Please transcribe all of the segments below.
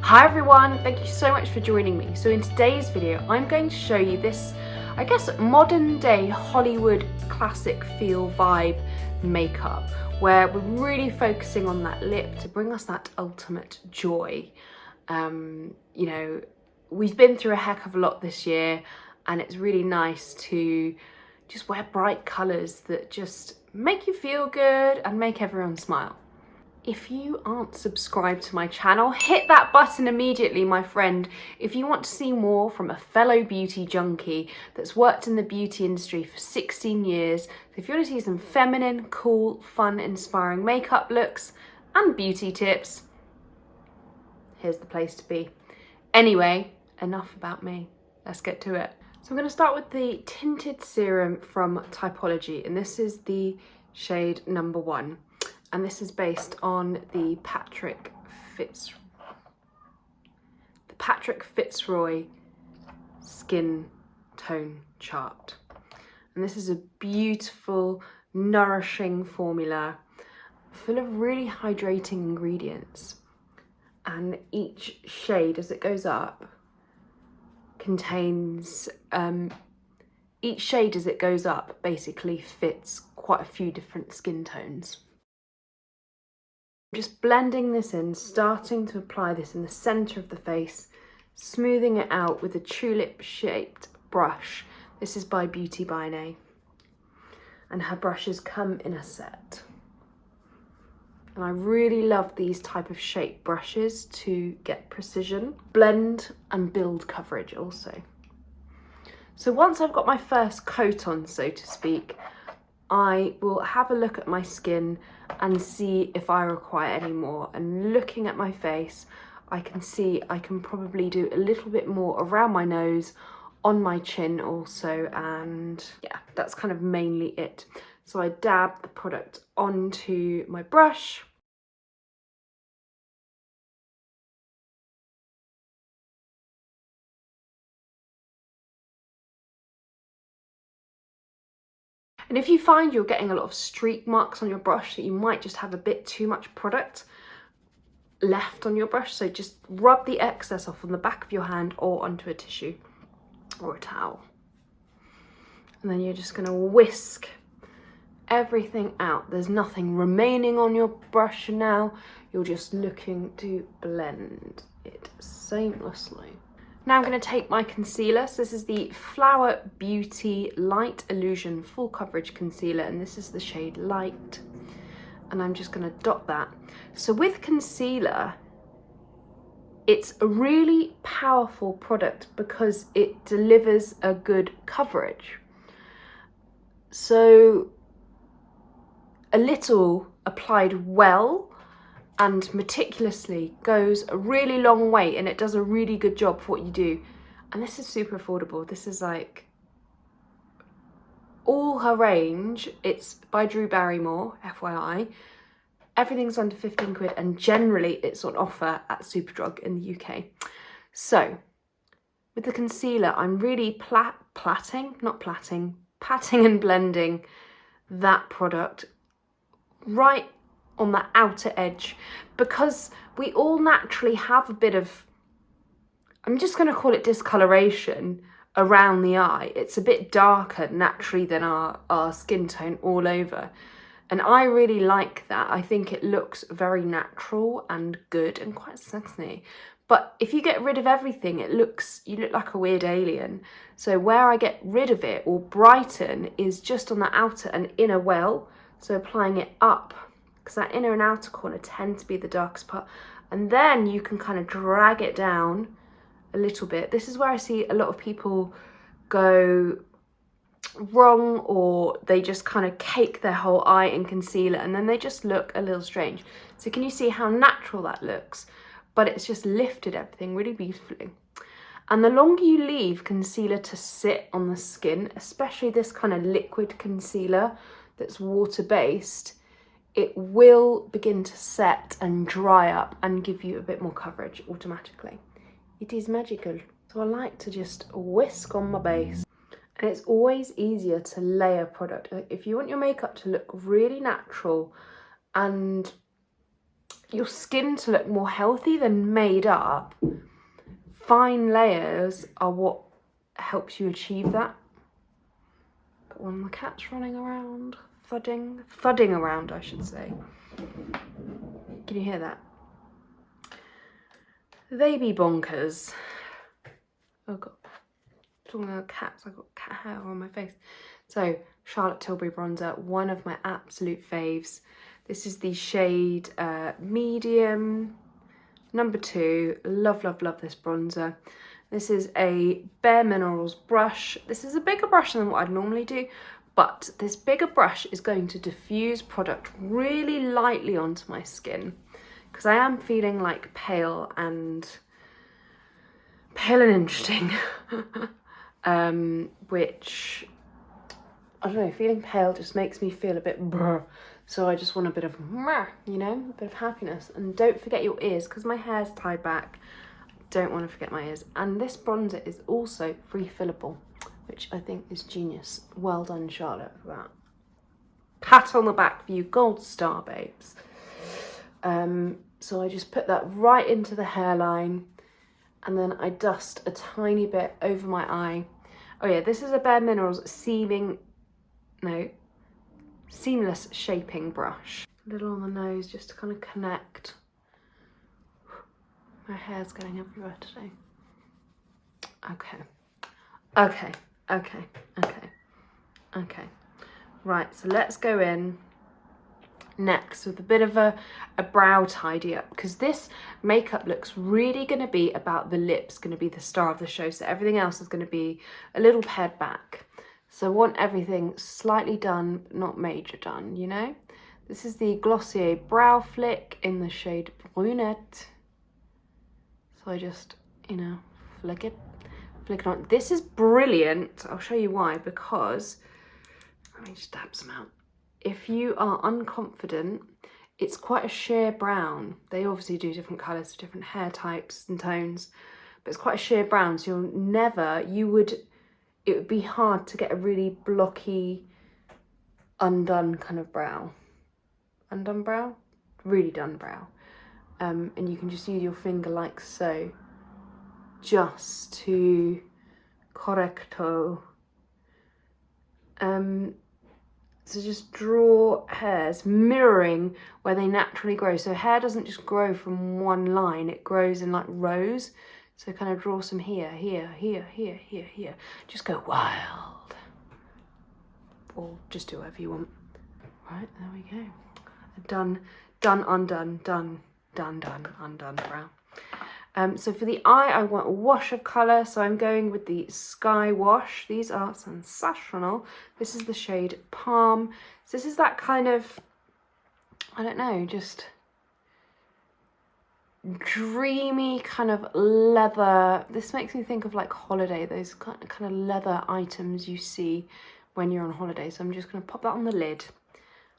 Hi everyone, thank you so much for joining me. So in today's video, I'm going to show you this, I guess, modern day Hollywood classic feel vibe makeup, where we're really focusing on that lip to bring us that ultimate joy. You know, we've been through a heck of a lot this year, and it's really nice to just wear bright colours that just make you feel good and make everyone smile. If you aren't subscribed to my channel, hit that button immediately, my friend, if you want to see more from a fellow beauty junkie that's worked in the beauty industry for 16 years. So if you want to see some feminine, cool, fun, inspiring makeup looks and beauty tips, here's the place to be. Anyway, enough about me. Let's get to it. So I'm going to start with the tinted serum from Typology, and this is the shade number 1. And this is based on the Patrick Fitzroy skin tone chart. And this is a beautiful, nourishing formula full of really hydrating ingredients. And each shade as it goes up contains, each shade as it goes up basically fits quite a few different skin tones. Just blending this in, starting to apply this in the centre of the face, smoothing it out with a tulip shaped brush. This is by Beauty by Nay, and her brushes come in a set. And I really love these type of shaped brushes to get precision, blend and build coverage also. So once I've got my first coat on, so to speak, I will have a look at my skin and see if I require any more. And looking at my face, I can see I can probably do a little bit more around my nose, on my chin also, and yeah, that's kind of mainly it. So I dab the product onto my brush. And if you find you're getting a lot of streak marks on your brush, that you might just have a bit too much product left on your brush, so just rub the excess off on the back of your hand or onto a tissue or a towel. And then you're just going to whisk everything out. There's nothing remaining on your brush now. You're just looking to blend it seamlessly. Now I'm going to take my concealer. So this is the Flower Beauty Light Illusion Full Coverage Concealer, and this is the shade Light. And I'm just going to dot that. So with concealer, it's a really powerful product because it delivers a good coverage. So a little applied well and meticulously goes a really long way, and it does a really good job for what you do. And this is super affordable. This is like all her range. It's by Drew Barrymore, FYI. Everything's under 15 quid, and generally it's on offer at Superdrug in the UK. So with the concealer, I'm really patting and blending that product right on the outer edge, because we all naturally have a bit of, I'm just going to call it discoloration around the eye. It's a bit darker naturally than our skin tone all over, and I really like that. I think it looks very natural and good and quite sexy. But if you get rid of everything, you look like a weird alien. So where I get rid of it or brighten is just on the outer and inner well, so applying it up, because that inner and outer corner tend to be the darkest part, and then you can kind of drag it down a little bit. This is where I see a lot of people go wrong, or they just kind of cake their whole eye in concealer and then they just look a little strange. So can you see how natural that looks? But it's just lifted everything really beautifully. And the longer you leave concealer to sit on the skin, especially this kind of liquid concealer that's water-based, it will begin to set and dry up and give you a bit more coverage automatically. It is magical. So I like to just whisk on my base. And it's always easier to layer product. If you want your makeup to look really natural and your skin to look more healthy than made up, fine layers are what helps you achieve that. But when the cat's running around, thudding around, I should say. Can you hear that? They be bonkers. Oh God, talking about cats, I've got cat hair on my face. So, Charlotte Tilbury bronzer, one of my absolute faves. This is the shade Medium, number 2. Love, love, love this bronzer. This is a Bareminerals brush. This is a bigger brush than what I'd normally do, but this bigger brush is going to diffuse product really lightly onto my skin, because I am feeling like pale and interesting, which, I don't know, feeling pale just makes me feel a bit brr. So I just want a bit of, you know, a bit of happiness. And don't forget your ears, because my hair's tied back. Don't want to forget my ears. And this bronzer is also refillable, which I think is genius. Well done, Charlotte, for that. Pat on the back for you, gold star, babes. So I just put that right into the hairline, and then I dust a tiny bit over my eye. Oh yeah, this is a Bareminerals seamless shaping brush. A little on the nose just to kind of connect. My hair's going everywhere today. Okay. Right, so let's go in next with a bit of a brow tidy up, because this makeup look's really going to be about the lips, going to be the star of the show, so everything else is going to be a little pared back. So I want everything slightly done, but not major done, you know? This is the Glossier Brow Flick in the shade Brunette. So I just, you know, flick it on. This is brilliant. I'll show you why, because, let me just dab some out. If you are unconfident, it's quite a sheer brown. They obviously do different colours for different hair types and tones, but it's quite a sheer brown, so it would be hard to get a really blocky, undone kind of brow. Undone brow? Really done brow. And you can just use your finger like so, just to correcto. So just draw hairs, mirroring where they naturally grow. So hair doesn't just grow from one line, it grows in like rows. So kind of draw some here. Just go wild. Or just do whatever you want. Right, there we go. Done, undone brow. So for the eye, I want a wash of colour. So I'm going with the Skywash. These are Sensational. This is the shade Palm. So this is that kind of, I don't know, just dreamy kind of leather. This makes me think of like holiday, those kind of leather items you see when you're on holiday. So I'm just going to pop that on the lid,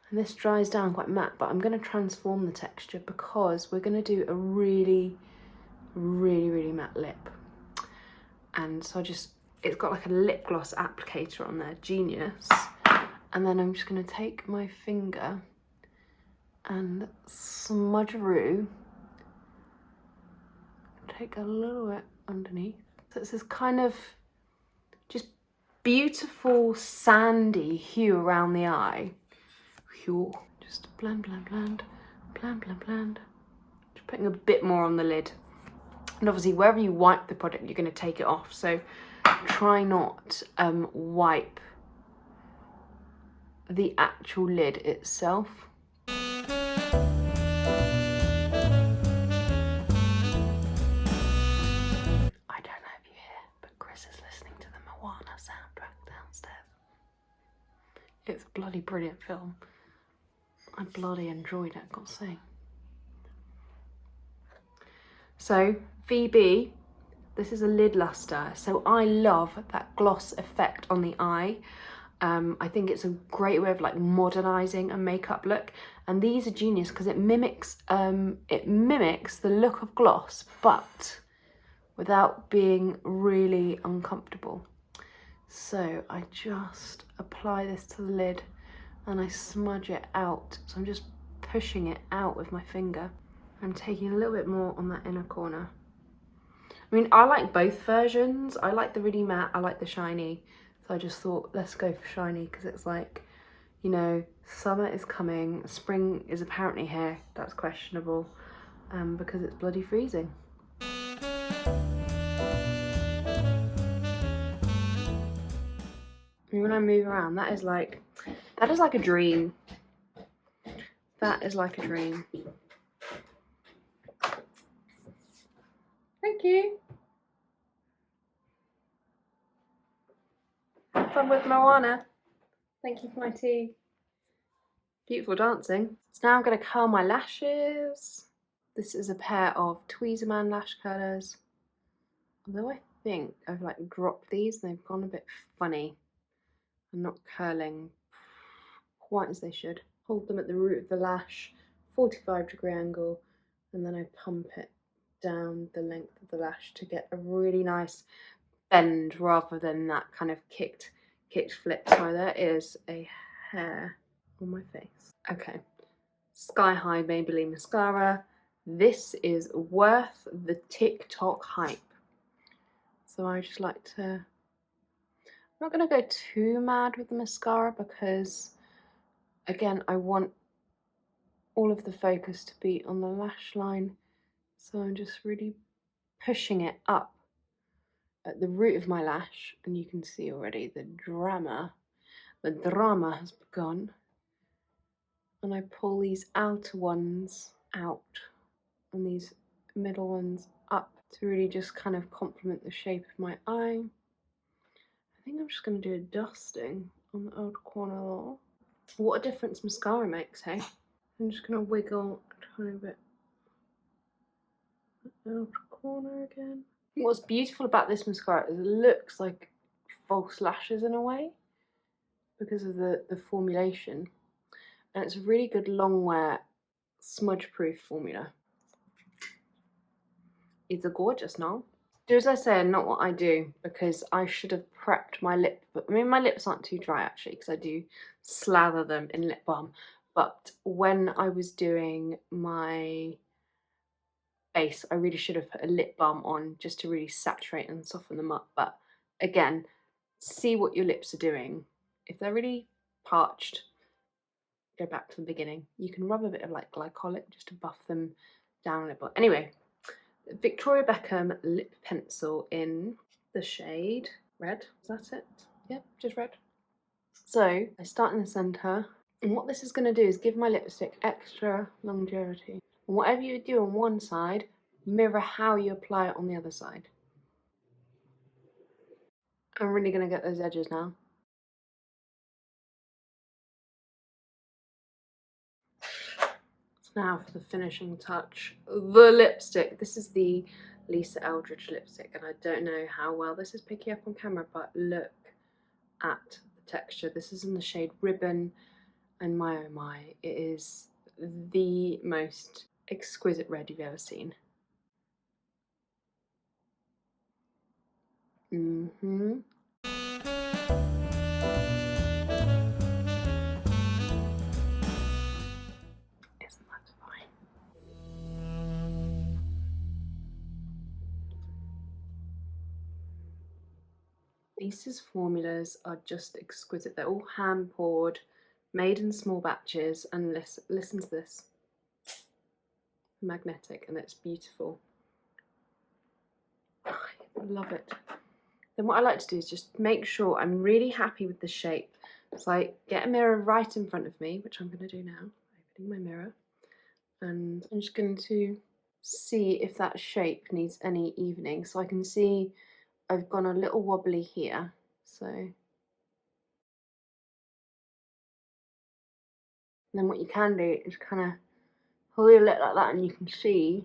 and this dries down quite matte, but I'm going to transform the texture because we're going to do a really matte lip. And so it's got like a lip gloss applicator on there, genius. And then I'm just going to take my finger and smudgeroo. Take a little bit underneath. So it's this kind of just beautiful sandy hue around the eye. Hue. Just blend. Just putting a bit more on the lid. And obviously wherever you wipe the product, you're going to take it off. So try not wipe the actual lid itself. It's a bloody brilliant film. I bloody enjoyed it, I've got to say. So, VB, this is a Lid Lustre. So I love that gloss effect on the eye. I think it's a great way of like modernising a makeup look. And these are genius because it mimics the look of gloss, but without being really uncomfortable. So I just apply this to the lid and I smudge it out. So I'm just pushing it out with my finger. I'm taking a little bit more on that inner corner. I mean, I like both versions. I like the really matte, I like the shiny. So I just thought, let's go for shiny, because it's like, you know, summer is coming, spring is apparently here. That's questionable, because it's bloody freezing. And when I move around, that is like a dream. That is like a dream. Thank you. Have fun with Moana. Thank you for my tea. Beautiful dancing. So now I'm going to curl my lashes. This is a pair of Tweezerman lash curlers. Although I think I've like dropped these and they've gone a bit funny. I'm not curling quite as they should. Hold them at the root of the lash, 45-degree angle, and then I pump it down the length of the lash to get a really nice bend rather than that kind of kicked flip. So there is a hair on my face. Okay, Sky High Maybelline mascara. This is worth the TikTok hype. So I just like to, I'm not going to go too mad with the mascara because, again, I want all of the focus to be on the lash line. So I'm just really pushing it up at the root of my lash, and you can see already the drama has begun. And I pull these outer ones out and these middle ones up to really just kind of complement the shape of my eye. I think I'm just going to do a dusting on the outer corner there. What a difference mascara makes, hey? I'm just going to wiggle a tiny bit the outer corner again. What's beautiful about this mascara is it looks like false lashes in a way because of the formulation. And it's a really good long wear smudge proof formula. It's a gorgeous now. Do as I say and not what I do, because I should have prepped my lip. But I mean, my lips aren't too dry actually, because I do slather them in lip balm. But when I was doing my base, I really should have put a lip balm on just to really saturate and soften them up. But again, see what your lips are doing. If they're really parched, go back to the beginning. You can rub a bit of like glycolic just to buff them down a little. Anyway, Victoria Beckham lip pencil in the shade red. Is that it? Yep, just red. So I start in the centre, and what this is going to do is give my lipstick extra longevity. And whatever you do on one side, mirror how you apply it on the other side. I'm really going to get those edges now. Now for the finishing touch, the lipstick. This is the Lisa Eldridge lipstick, and I don't know how well this is picking up on camera, but look at the texture. This is in the shade Ribbon, and my oh my, it is the most exquisite red you've ever seen. Isn't that fine? Lisa's formulas are just exquisite. They're all hand poured, made in small batches, and listen to this. Magnetic, and it's beautiful. I love it. Then what I like to do is just make sure I'm really happy with the shape. So I get a mirror right in front of me, which I'm going to do now, opening my mirror, and I'm just going to see if that shape needs any evening. So I can see I've gone a little wobbly here, so. And then what you can do is kind of pull your lip like that, and you can see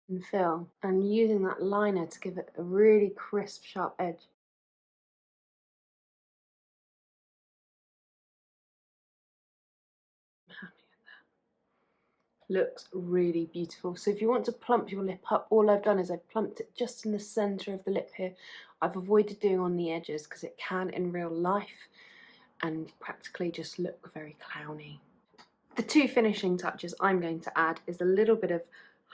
and fill, and using that liner to give it a really crisp, sharp edge. I'm happy with that. Looks really beautiful. So if you want to plump your lip up, all I've done is I've plumped it just in the centre of the lip here. I've avoided doing on the edges because it can in real life and practically just look very clowny. The two finishing touches I'm going to add is a little bit of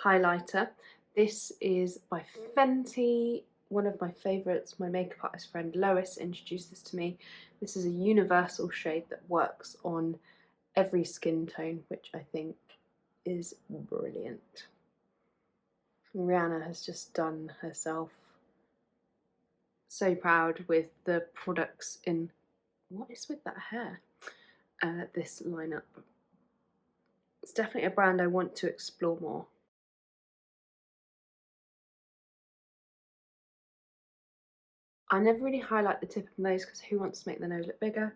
highlighter. This is by Fenty, one of my favourites. My makeup artist friend Lois introduced this to me. This is a universal shade that works on every skin tone, which I think is brilliant. Rihanna has just done herself so proud with the products in, what is with that hair? This lineup. It's definitely a brand I want to explore more. I never really highlight the tip of the nose because who wants to make the nose look bigger?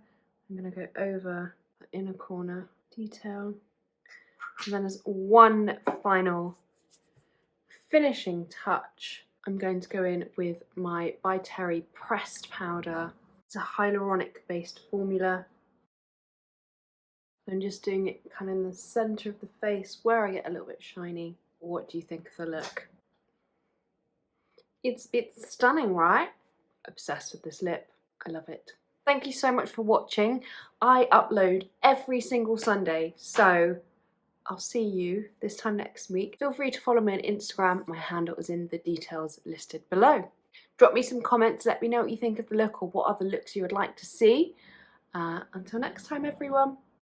I'm going to go over the inner corner detail. And then as one final finishing touch, I'm going to go in with my By Terry pressed powder. It's a hyaluronic based formula. I'm just doing it kind of in the centre of the face where I get a little bit shiny. What do you think of the look? It's stunning, right? Obsessed with this lip. I love it. Thank you so much for watching. I upload every single Sunday, so I'll see you this time next week. Feel free to follow me on Instagram. My handle is in the details listed below. Drop me some comments, let me know what you think of the look or what other looks you would like to see. Until next time, everyone.